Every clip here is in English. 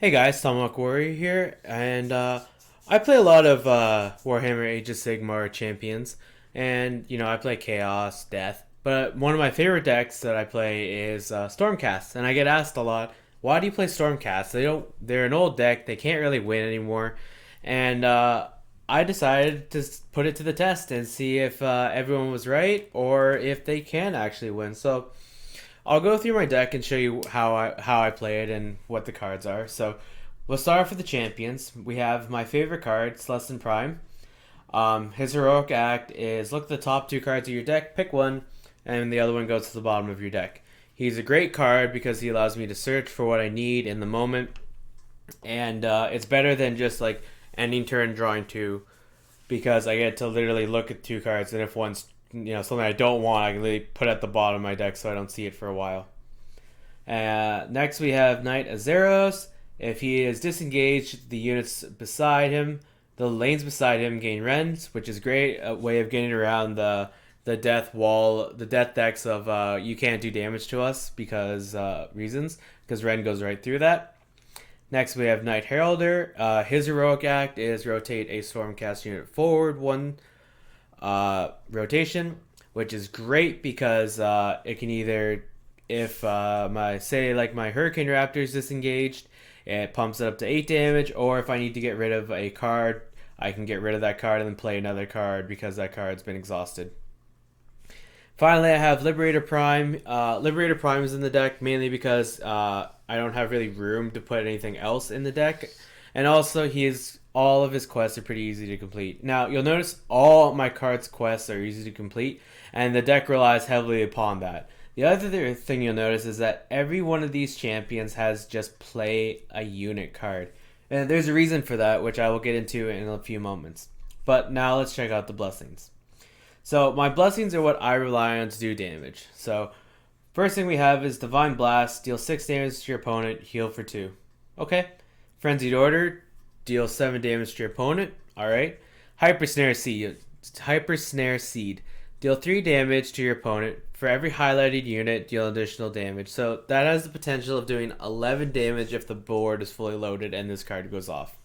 Hey guys, Tomahawk Warrior here, and I play a lot of Warhammer Age of Sigmar Champions, and I play Chaos, Death, but one of my favorite decks that I play is Stormcast, and I get asked a lot, why do you play Stormcast? They're an old deck, they can't really win anymore, and I decided to put it to the test and see if everyone was right or if they can actually win. So I'll go through my deck and show you how I play it and what the cards are. So we'll start off with the champions. We have my favorite card, Celestin Prime. His heroic act is look at the top two cards of your deck, pick one, and the other one goes to the bottom of your deck. He's a great card because he allows me to search for what I need in the moment, and it's better than just like ending turn drawing two because I get to literally look at two cards, and if one's something I don't want, I can literally put it at the bottom of my deck so I don't see it for a while. Next we have Knight Azeros. If he is disengaged, the units beside him, the lanes beside him gain rends, which is great. A way of getting around the death wall, the death decks of you can't do damage to us because reasons, because Ren goes right through that. Next we have Knight Heralder. His heroic act is rotate a Stormcast unit forward one rotation, which is great because it can either, if my Hurricane Raptor is disengaged, it pumps it up to 8 damage, or if I need to get rid of a card, I can get rid of that card and then play another card because that card's been exhausted. Finally, I have Liberator Prime. Liberator Prime is in the deck mainly because I don't have really room to put anything else in the deck, and also all of his quests are pretty easy to complete. Now, you'll notice all my cards' quests are easy to complete, and the deck relies heavily upon that. The other thing you'll notice is that every one of these champions has just play a unit card. And there's a reason for that, which I will get into in a few moments. But now let's check out the blessings. So my blessings are what I rely on to do damage. So first thing we have is Divine Blast, deal 6 damage to your opponent, heal for 2. Okay. Frenzied Order, deal 7 damage to your opponent. Alright. Hyper Snare Seed. Deal 3 damage to your opponent. For every highlighted unit, deal additional damage. So that has the potential of doing 11 damage if the board is fully loaded and this card goes off.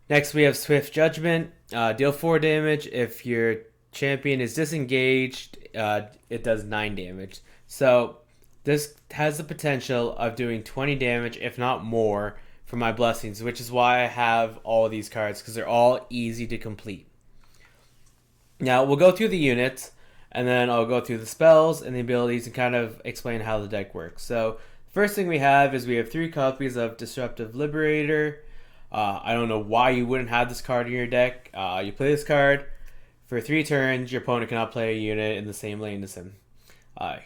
Next we have Swift Judgment. Deal 4 damage. If your champion is disengaged, it does 9 damage. So this has the potential of doing 20 damage, if not more, for my blessings, which is why I have all of these cards, because they're all easy to complete. Now we'll go through the units, and then I'll go through the spells and the abilities and kind of explain how the deck works. So first thing we have 3 copies of Disruptive Liberator. I don't know why you wouldn't have this card in your deck. You play this card for 3 turns. Your opponent cannot play a unit in the same lane as him.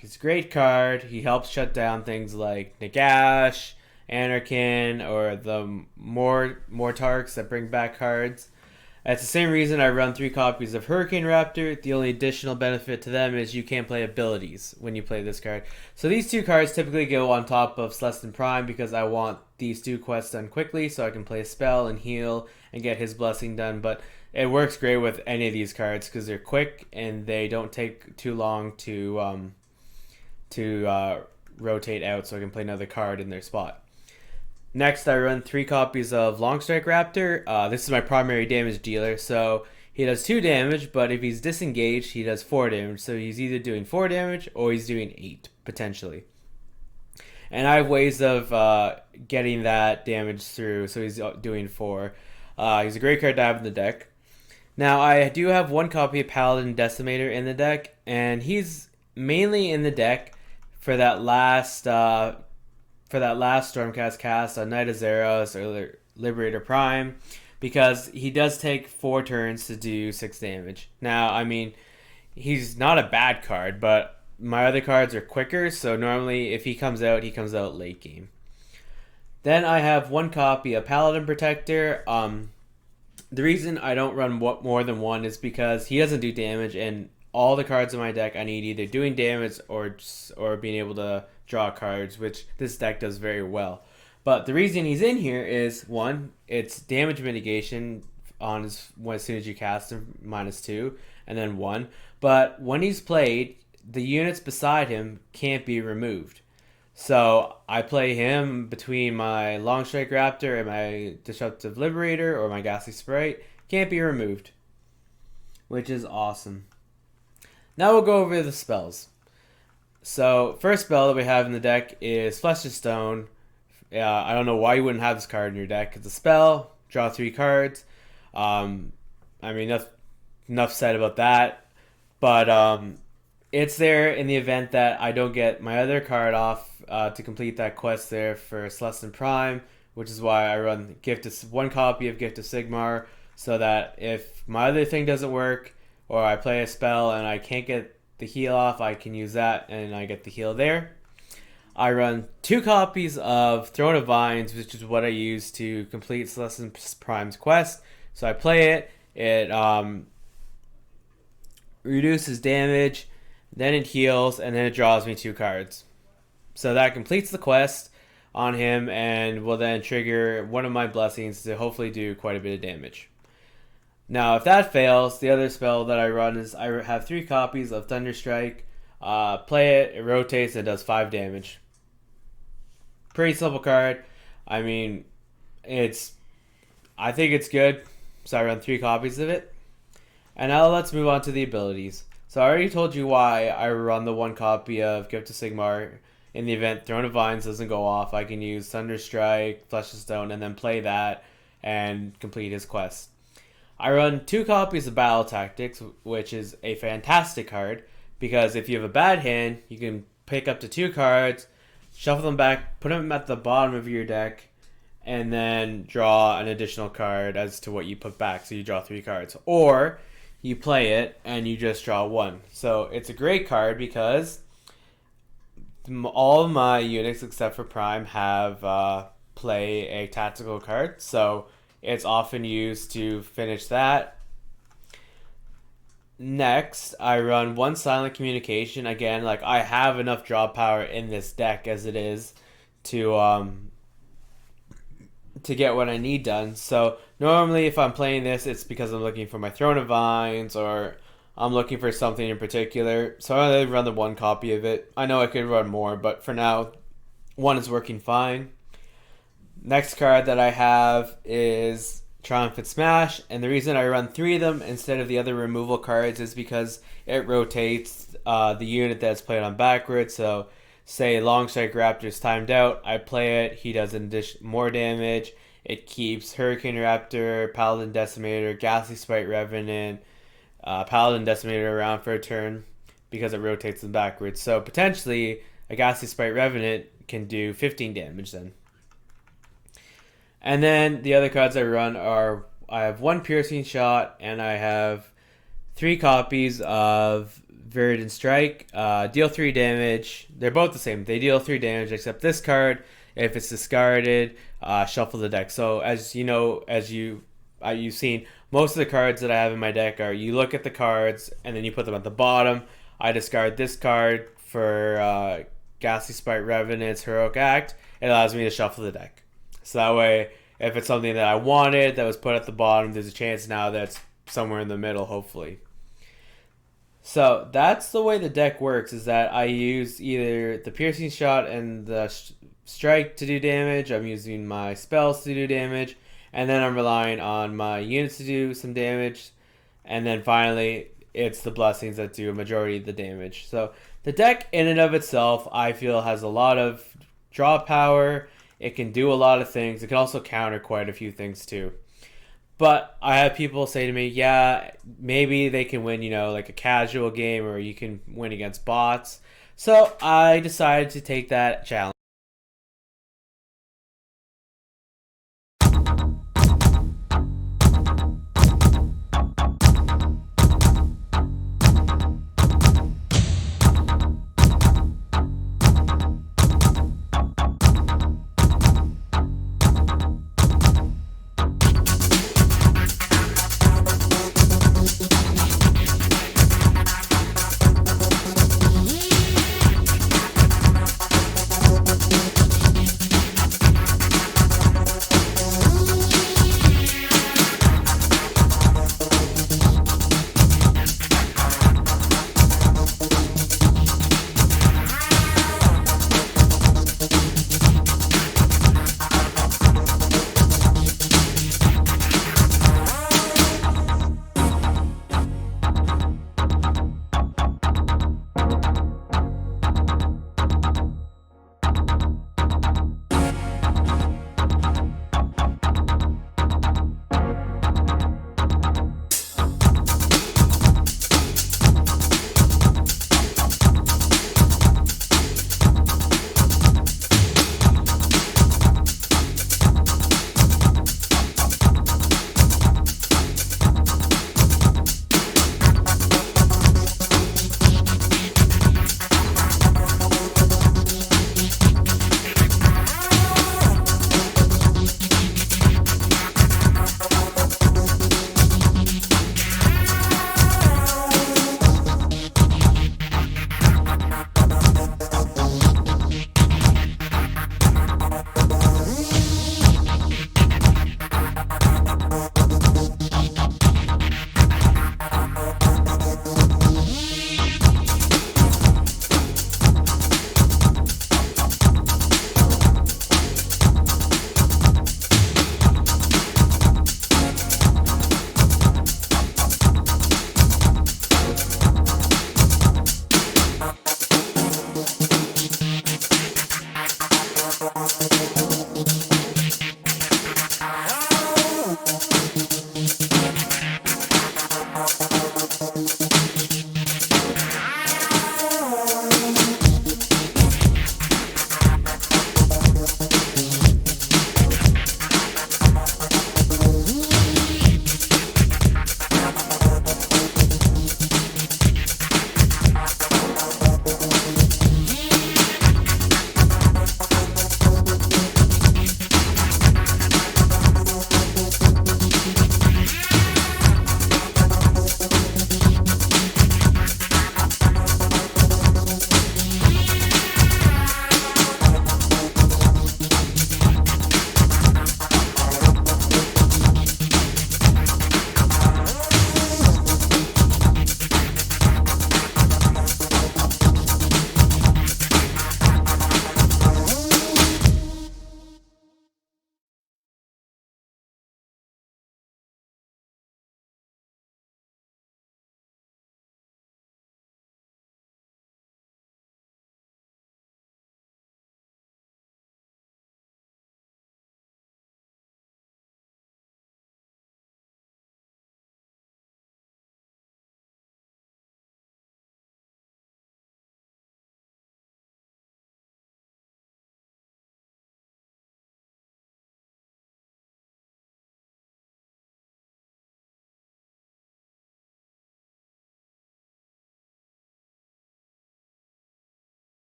He's a great card. He helps shut down things like Nagash, Anarchin, or the Mortarks that bring back cards. That's the same reason I run 3 copies of Hurricane Raptor. The only additional benefit to them is you can't play abilities when you play this card. So these 2 cards typically go on top of Celestin Prime because I want these 2 quests done quickly so I can play a spell and heal and get his blessing done. But it works great with any of these cards because they're quick and they don't take too long to rotate out so I can play another card in their spot. Next, I run 3 copies of Longstrike Raptor. This is my primary damage dealer, so he does 2 damage, but if he's disengaged, he does 4 damage. So he's either doing 4 damage or he's doing 8, potentially. And I have ways of getting that damage through, so he's doing 4. He's a great card to have in the deck. Now, I do have 1 copy of Paladin Decimator in the deck, and he's mainly in the deck for that last Stormcast cast on Knight Azeros or Liberator Prime, because he does take 4 turns to do 6 damage. Now, I mean, he's not a bad card, but my other cards are quicker, so normally if he comes out late game. Then I have 1 copy of Paladin Protector. The reason I don't run more than 1 is because he doesn't do damage, and all the cards in my deck I need either doing damage or being able to draw cards, which this deck does very well. But the reason he's in here is 1, it's damage mitigation on as soon as you cast him, -2, and then 1. But when he's played, the units beside him can't be removed. So I play him between my Long Strike Raptor and my Disruptive Liberator or my Ghastly Sprite. Can't be removed, which is awesome. Now we'll go over the spells. So first spell that we have in the deck is Flesh of Stone. I don't know why you wouldn't have this card in your deck. It's a spell. Draw 3 cards. I mean, enough said about that. But it's there in the event that I don't get my other card off to complete that quest there for Celestin Prime, which is why I run one copy of Gift of Sigmar, so that if my other thing doesn't work, or I play a spell and I can't get the heal off, I can use that and I get the heal there. I run 2 copies of Throne of Vines, which is what I use to complete Celestin Prime's quest. So I play it. It reduces damage, then it heals, and then it draws me 2 cards. So that completes the quest on him and will then trigger one of my blessings to hopefully do quite a bit of damage. Now, if that fails, the other spell that I run is I have 3 copies of Thunderstrike. Play it, it rotates, and does 5 damage. Pretty simple card. I mean, I think it's good, so I run 3 copies of it. And now let's move on to the abilities. So I already told you why I run the 1 copy of Gift of Sigmar. In the event Throne of Vines doesn't go off, I can use Thunderstrike, Flesh of Stone, and then play that and complete his quest. I run 2 copies of Battle Tactics, which is a fantastic card, because if you have a bad hand, you can pick up to 2 cards, shuffle them back, put them at the bottom of your deck, and then draw an additional card as to what you put back, so you draw 3 cards. Or you play it and you just draw 1. So it's a great card because all of my units except for Prime have play a tactical card, so it's often used to finish that. Next, I run 1 Silent Communication. Again, like, I have enough draw power in this deck as it is to get what I need done. So normally if I'm playing this, it's because I'm looking for my Throne of Vines or I'm looking for something in particular. So I only run the 1 copy of it. I know I could run more, but for now, 1 is working fine. Next card that I have is Triumphant Smash, and the reason I run 3 of them instead of the other removal cards is because it rotates the unit that's played on backwards. So say Long Strike Raptor's timed out, I play it, he does more damage. It keeps Hurricane Raptor, Paladin Decimator, Ghastly Sprite Revenant, Paladin Decimator around for a turn because it rotates them backwards. So potentially a Ghastly Sprite Revenant can do 15 damage then. And then the other cards I run are, I have 1 Piercing Shot and I have 3 copies of Viridin Strike. Deal 3 damage. They're both the same. They deal 3 damage except this card, if it's discarded, shuffle the deck. So as you know, as you've seen, most of the cards that I have in my deck are, you look at the cards and then you put them at the bottom. I discard this card for Ghastly Sprite Revenant's Heroic Act. It allows me to shuffle the deck. So that way, if it's something that I wanted that was put at the bottom, there's a chance now that's somewhere in the middle, hopefully. So that's the way the deck works, is that I use either the Piercing Shot and the Strike to do damage. I'm using my spells to do damage. And then I'm relying on my units to do some damage. And then finally, it's the blessings that do a majority of the damage. So the deck in and of itself, I feel, has a lot of draw power. It can do a lot of things. It can also counter quite a few things too. But I have people say to me, yeah, maybe they can win, like a casual game, or you can win against bots. So I decided to take that challenge.